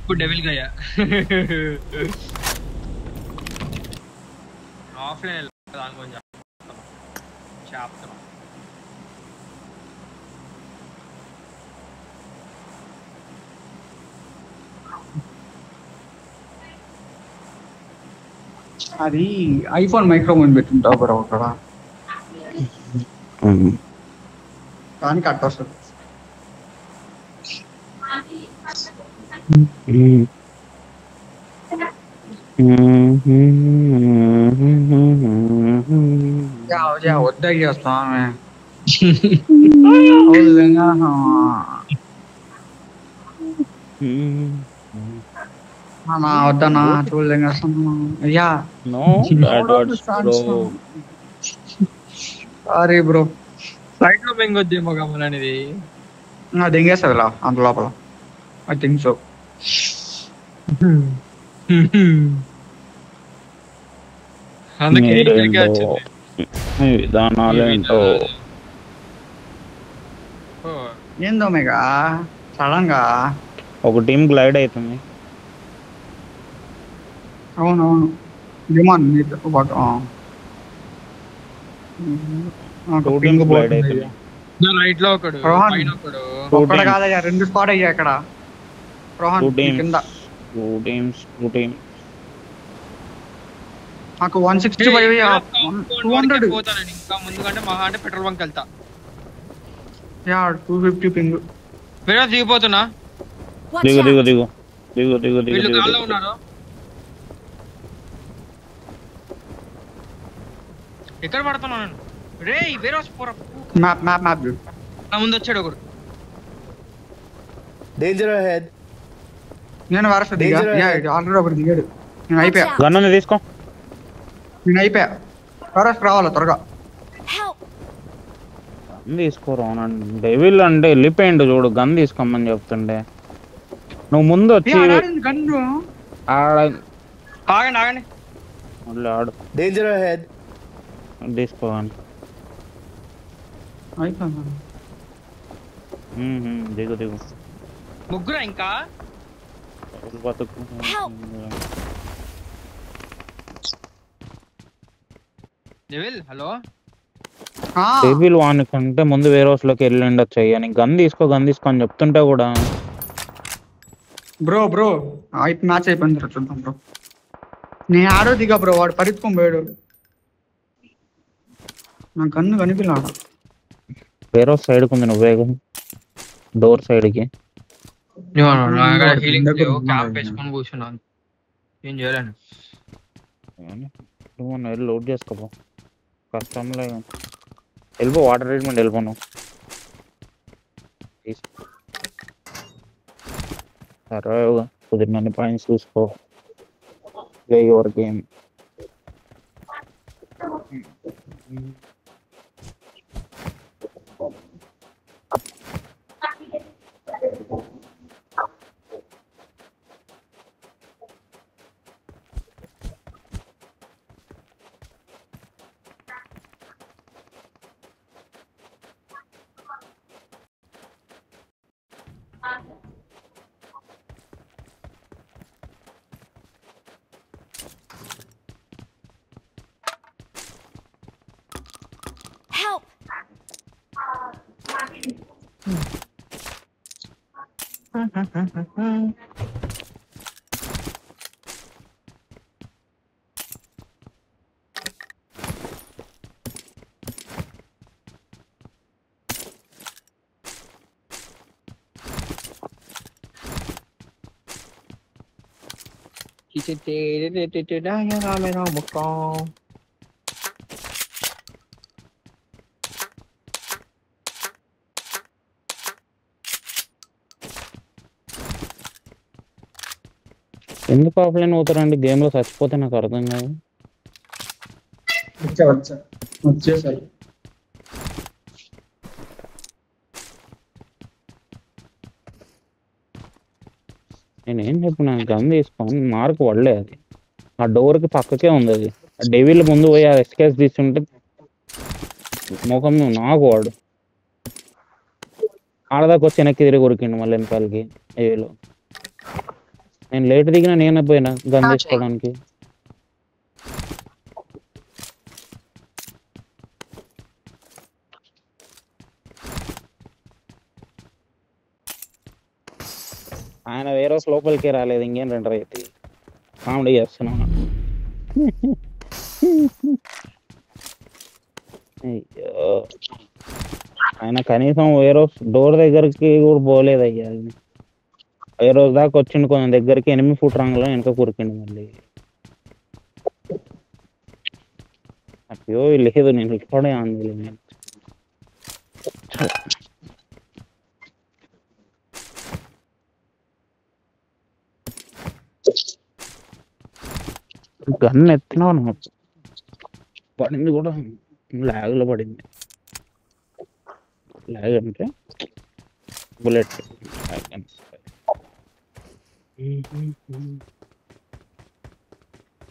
ఇప్పుడు devil గయ్యా offline దాని కొంచెం చెప్తాను. అది ఐఫోన్ మైక్రోఫోన్ పెట్టుంటావు బ్రో అక్కడ దానికి అట్ట వస్తుంది. వద్దయ్యా స్వామి వద్దన్నా చూడలేంగా అయ్యా సారీ బ్రో. సైడ్ లో బెంగొద్దేమో గమన అనేది దెంగేస్తుంది లా అంత లోపల. I think so. విధానాలేంటో ఏందో మెగా సడన్ గా ఒక టీం గ్లైడ్ అవుతుంది. అవునవును డిమాండ్ గ్లైడ్ అవుతుంది. రైట్ లో ఒకడు ఒక్కడ కాదయ్యా, 2 స్పాట్ అయ్యా ఇక్కడ. కింద నాకు 165 పోతాను ఇంకా ముందుకంటే మహా అంటే పెట్రోల్ బంక్ వెళ్తా. 250 పింగ్. వేరే దిగిపోతున్నా. వీళ్ళు గాల్లో ఉన్నారు. ఎక్కడ పడుతున్నా నేను? రే వేరే మ్యాప్ నా ముందు వచ్చాడు ఒకడు. Danger ahead. నేను వరస ఆల్రెడీ ఒకటి దిగాడు. నేను అయిపోయా. గన్ తీసుకో. నేను అయిపోయా. వరస్ రావాలా త్వరగా తీసుకోరు. అవునండి డెవిల్ అంటే వెళ్ళిపోయిండు చూడు. గన్ తీసుకోమని చెప్తుండే నువ్వు ముందు వచ్చి ఆగండి ఆడు. Danger ahead. తీసుకోవాలి. దిగు ముగ్గురా ఇంకా బతుకు. హలో డెవిల్ వానికంటే ముందు వేరే హౌస్లోకి వెళ్ళి ఉండొచ్చు. అయ్యా నీకు గన్ తీసుకో అని చెప్తుంటే కూడా బ్రో మ్యాచ్ అయిపోయింది చూద్దాం బ్రో. నేను ఆడో దిగా బ్రో, వాడు పరిత్తుకొని పోయాడు. నా కన్ను కనిపిలాడు. వేరే హౌస్ సైడ్ కుంది. నువ్వు వేగం డోర్ సైడ్ కి క్యాంప్ వేసుకొని కూర్చున్నాను. ఏం చేయలేను. నువ్వు లోడ్ చేసుకోపో. కష్టంలో వెళ్ళిపో. వాటర్ ట్రీట్మెంట్ వెళ్ళిపోను. సర్వైవ్గా కుదిరినన్ని పాయింట్స్ చూసుకో. Your game. Help! ఎందుకు ఆఫ్లైన్ అవుతారండి? గేమ్ లో చచ్చిపోతే నాకు అర్థం కాదు. వచ్చేసారు. నేనేం చెప్పిన గన్ తీసుకోని మార్క్ పడలే. అది ఆ డోర్ కి పక్కకే ఉంది. అది ఆ డెవిల్ ముందు పోయి ఆ ఎస్కేస్ తీసుంటే ముఖం నాకు వాడు. ఆడదాకా వచ్చి వెనక్కి తిరిగి ఉరికిండు మళ్ళీ వెనకాలకి ఏలో. నేను లేట్ దిగినా నేనే పోయినా గన్ తీసుకోవడానికి. ఆయన వేరే లోపలికి రాలేదు, ఇంకేం రెండర్ అయితే కామెడీ చేస్తున్నాను. అయ్యో ఆయన కనీసం వేరే డోర్ దగ్గరికి కూడా పోలేదు అయ్యా. ఏ రోజు దాకా వచ్చిండు కొంచెం దగ్గరికి, 8 ఫుట్ రంగులో వెనక కురికిండు మళ్ళీ. అయ్యో లేదు, నేను ఇక్కడే అంది. గన్ ఎత్తినావు నాకు పడింది కూడా, లాగ్లో పడింది. లాగ్ అంటే బుల్లెట్.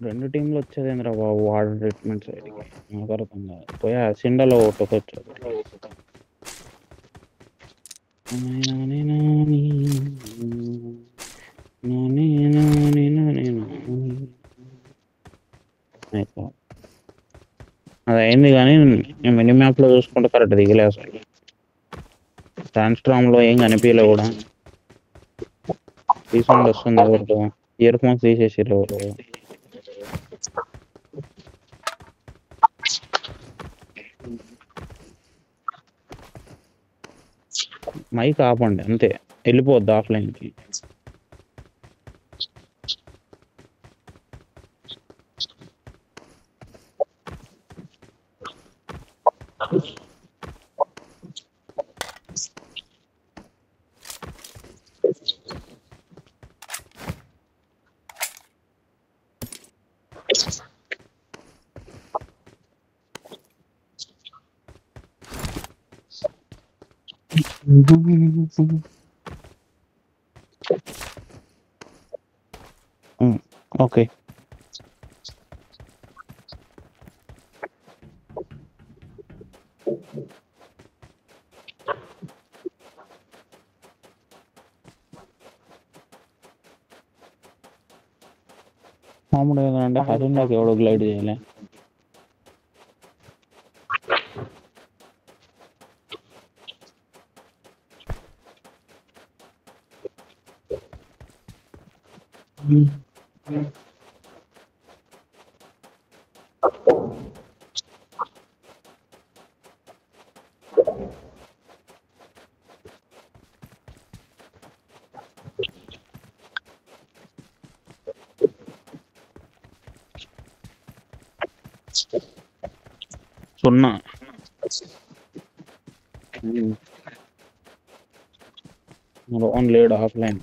2 టీంలు వచ్చేదేంద్రా బాబు వాటర్ ట్రీట్మెంట్ సైడ్కి. నాకు అర్థం కాదు. పోయా సిండలో ఒకటి అది అయింది కానీ మినీ మ్యాప్ లో చూసుకుంటే కరెక్ట్ దిగలే అసలు. ట్రాన్స్ట్రామ్ లో ఏం కనిపించలే కూడా. రీసౌండ్ వస్తుంది ఎవరితో, ఇయర్ ఫోన్స్ తీసేసారు ఎవరు. మైక్ ఆపండి అంతే, వెళ్ళిపోద్ది ఆఫ్లైన్కి. ఓకే మామూలు ఏంటంటే హరినాకి ఎవడో గ్లైడ్ చేయలే. సున్నా ఓన్ లేడు ఆఫ్లైన్.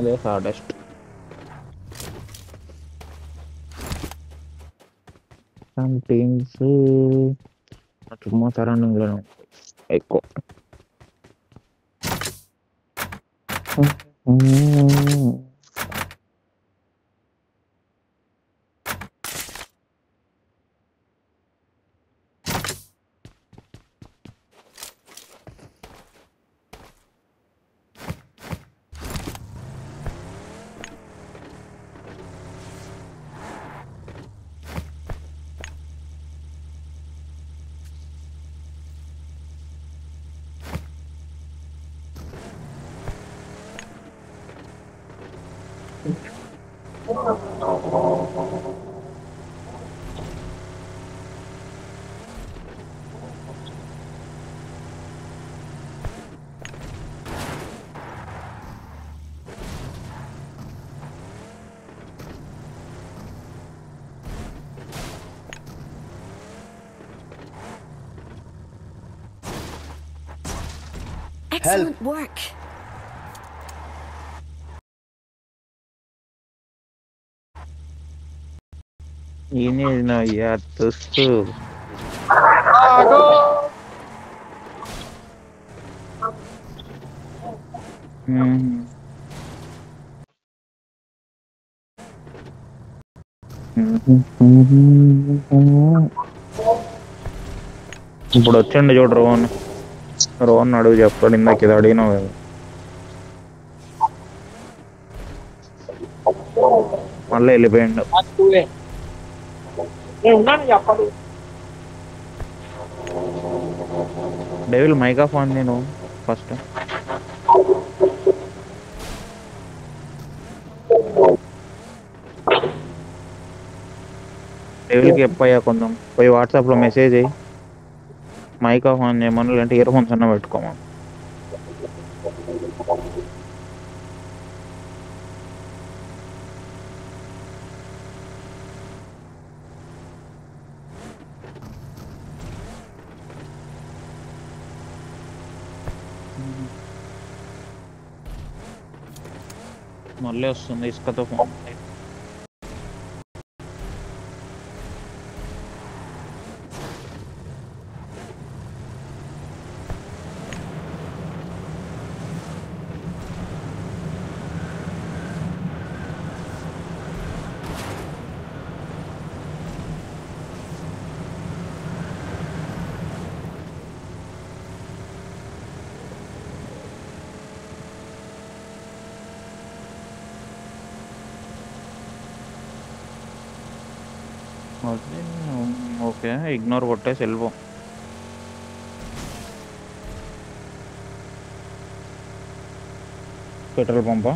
అదే హార్డెస్ట్. సమ్ టీమ్స్ చుమ్మా సరౌండింగ్ లో ఎక్కువ. Excellent work. ఈయన అయ్యా తుస్తు. ఇప్పుడు వచ్చిండు చూడు రోహన్. రోహన్ అడుగు చెప్పాడు, ఇందాక ఇది అడిగినావు కదా. మళ్ళీ వెళ్ళిపోయిండు. డెవిల్ మైక్ ఆఫ్ ఆన్ నేను ఫస్ట్. డెవిల్కి చెప్పయ్యా కొంచెం పోయి వాట్సాప్లో మెసేజ్ అయ్యి మైక్ ఆఫ్ ఆన్ చేయమని, లేదంటే ఇయర్ ఫోన్స్ అన్న పెట్టుకోమని. మళ్ళీ వస్తుంది ఇసుకతో ఫోన్. ఓకే, ఇగ్నోర్ కొట్టేసి వెళ్ళిపో. పెట్రోల్ పంపా?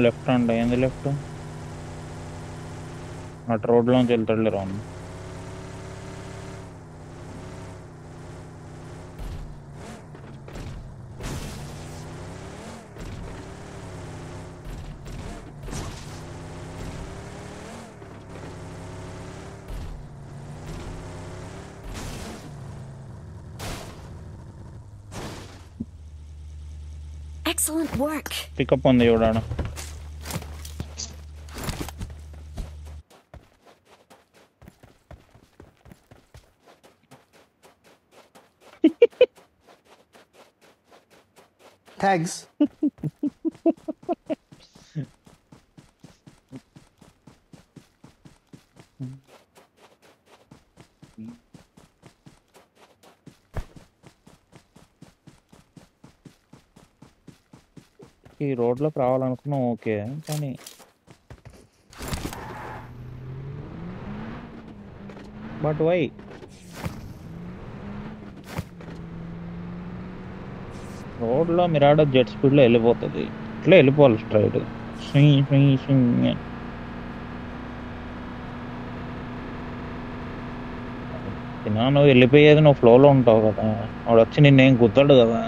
లెఫ్ట్ అండి, ఏంది లెఫ్ట్? అటు రోడ్లోంచి వెళ్తాడులే రాను. Excellent work. పికప్ ఉంది చూడాడు. Thanks. ఈ రోడ్లోకి రావాలనుకున్నాం ఓకే, కానీ బట్ వై? రోడ్లో మిరాడో జెట్ స్పీడ్లో వెళ్ళిపోతుంది, ఇట్లా వెళ్ళిపోవాలి స్ట్రైట్. నువ్వు వెళ్ళిపోయేది, నువ్వు ఫ్లోలో ఉంటావు కదా, వాడు వచ్చి నిన్నేం గుద్దాడు కదా.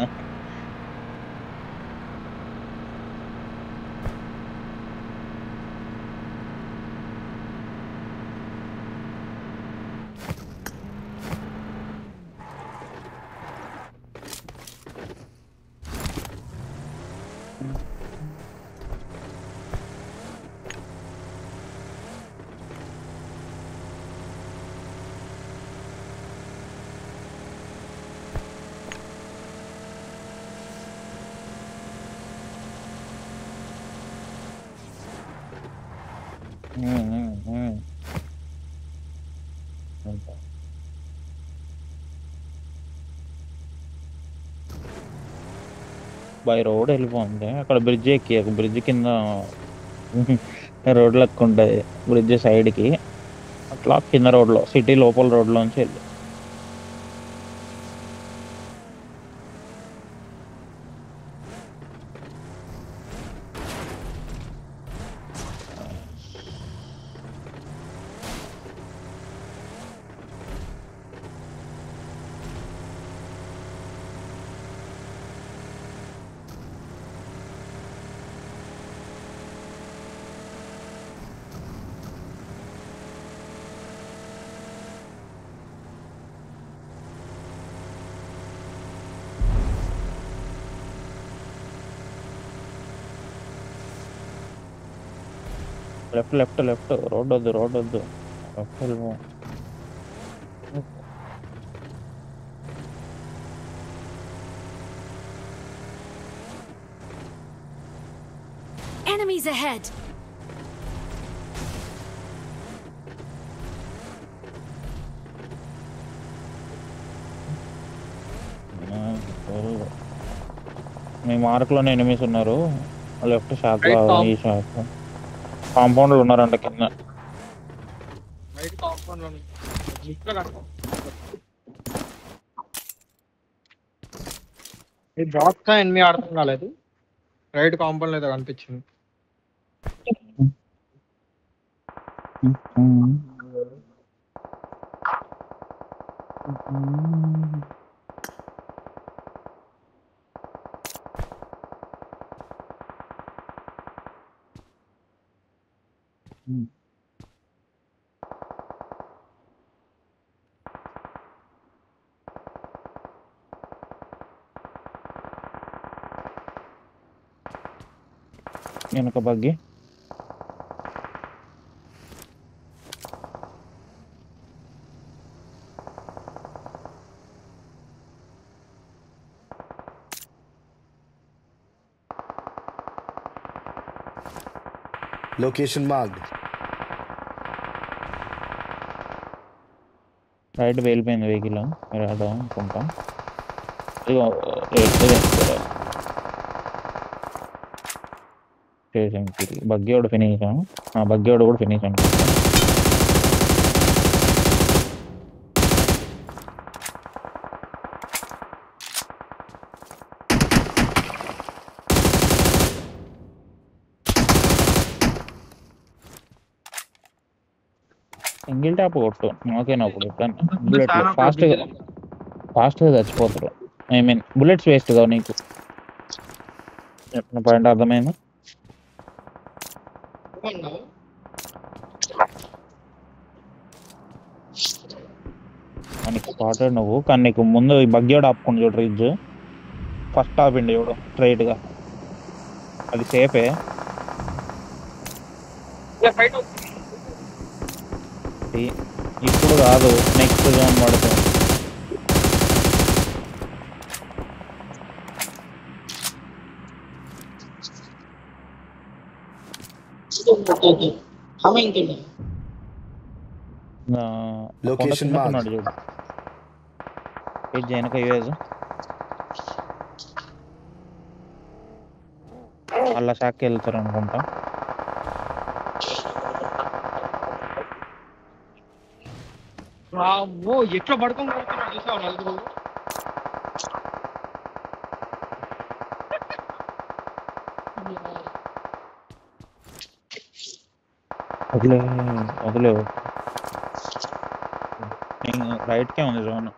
బై రోడ్ వెళ్ళిపోతుంది. అక్కడ బ్రిడ్జ్ ఎక్కి బ్రిడ్జ్ కింద రోడ్ లెక్క ఉంటుంది. బ్రిడ్జ్ సైడ్కి అట్లా కింద రోడ్లో సిటీ లోపల రోడ్లోంచి వెళ్ళి లెఫ్ట్ లెఫ్ట్ లెఫ్ట్ రోడ్ వద్దు లెఫ్ట్ వెళ్ళిపో. Enemies ahead. మీ మార్క్లోనే ఎనిమిస్ ఉన్నారు. లెఫ్ట్ షాక్ ఈ షాక్ కాంపౌండ్లు ఉన్నారంట కింద. డ్రాప్ కా ఎనిమిది అర్థం కాలేదు. రైట్ కాంపౌండ్ ఏదో కనిపించింది. వెనక బగ్గి Location marked. రైట్ వెళ్ళిపోయింది వెహికల్. మీరు ఆడదాం అనుకుంటా. బగ్గి వాడు ఫినిష్. బగ్గి వాడు కూడా ఫినిష్ అనుకుంటా. సింగిల్ ట్యాప్ కొట్టు నాకేనప్పుడు బుల్లెట్ ఫాస్ట్గా చచ్చిపోతారు. ఐ మీన్ బుల్లెట్స్ వేస్ట్ కావు నీకు. చెప్పిన పాయింట్ అర్థమైంది. నీకు స్పాటెడ్ నువ్వు, కానీ నీకు ముందు ఈ బగ్గియోడు ఆపుకుంటు చూడు. రిడ్జ్ ఫస్ట్ ఆపిండి చూడు స్ట్రైట్గా. అది సేఫే. ఇప్పుడు కాదు, నెక్స్ట్ జోన్ పడుతుంది. Location marked. చూడు వెనక యూఎస్ అలా షాక్కి వెళ్తారు అనుకుంటా. ఎట్లా పడుకొని కొడుతున్నారు చూసావు నలుగురు. వదిలే రైట్కే ఉంది జోన్.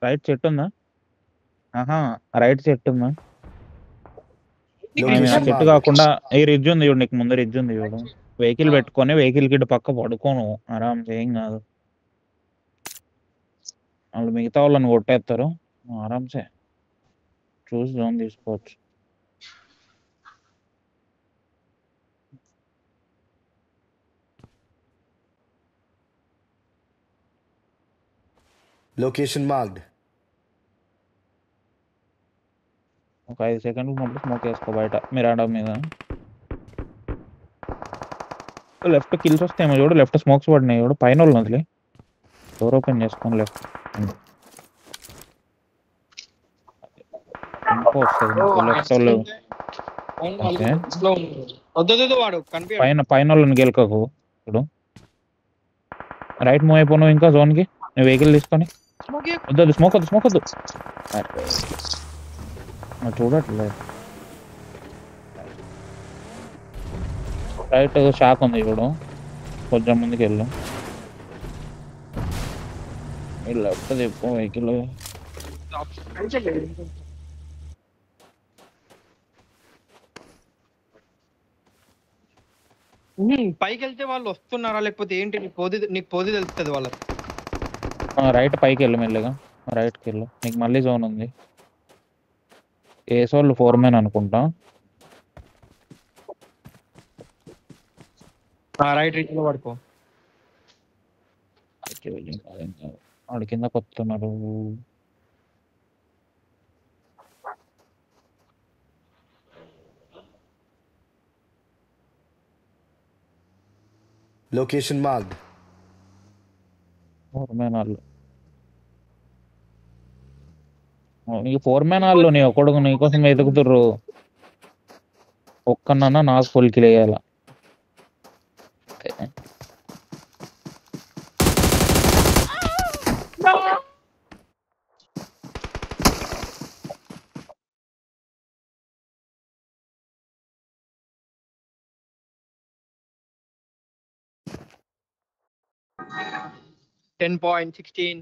రైట్ చెట్టు ఉందా? రైట్ చెట్టు ఉందా? చెట్టు కాకుండా ఈ రిడ్జ్ ఉంది చూడు, నీకు ముందు రిడ్జ్ ఉంది చూడు. వెహికల్ పెట్టుకొని వెహికల్ కి పక్క పడుకోను ఆరామ్. ఏం కాదు, వాళ్ళు మిగతా వాళ్ళని కొట్టేస్తారు ఆరామ్సే. చూసి జోన్ తీసుకోవచ్చు. Location marked. ఒక 5 సెకండ్లు ఉన్నప్పుడు స్మోక్ వేసుకో బయట మిరాండా మీద. లెఫ్ట్ కిల్స్ వస్తాయేమో చూడు, లెఫ్ట్ స్మోక్స్ పడినాయి చూడు, పైన వాళ్ళు వదిలే డోర్ ఓపెన్ చేసుకొని లెఫ్ట్ ఇంకో వస్తుంది లెఫ్ట్ వాళ్ళు. ఓకే వద్దు వాడు కనిపించాడు. పైన వాళ్ళని గెలకకు ఇప్పుడు. రైట్ మూవ్ అయిపోను ఇంకా జోన్ కి, నువ్వు వెహికల్ తీసుకొని. వద్దు స్మోక్ వద్దు చూడట్లేదు. రైట్ షాక్ ఉంది ఇప్పుడు, కొంచెం ముందుకు వెళ్ళు. లెఫ్ట్ తిప్పు వెహికల్. పైకి వెళ్తే వాళ్ళు వస్తున్నారా లేకపోతే ఏంటి? నీకు పోది తెలుస్తుంది వాళ్ళకి. రైట్ పైకి వెళ్ళు మెల్లిగా, రైట్కి వెళ్ళు. నీకు మళ్ళీ జోన్ ఉంది. ఏసోళ్ళు 4 మెన్ అనుకుంటా. రైట్ రీచ్ లో పడుకో. వాడి కింద కొత్తున్నారు. Location marked. 4 మెన్ వాళ్ళు. నీకు 4 మెన్ వాళ్ళు, నీ ఒక్కడు నీకోసం వెతుకుతుర్రు. ఒక్కనన్నా నాకు ఫుల్ కిల్ వేయాల. $10.16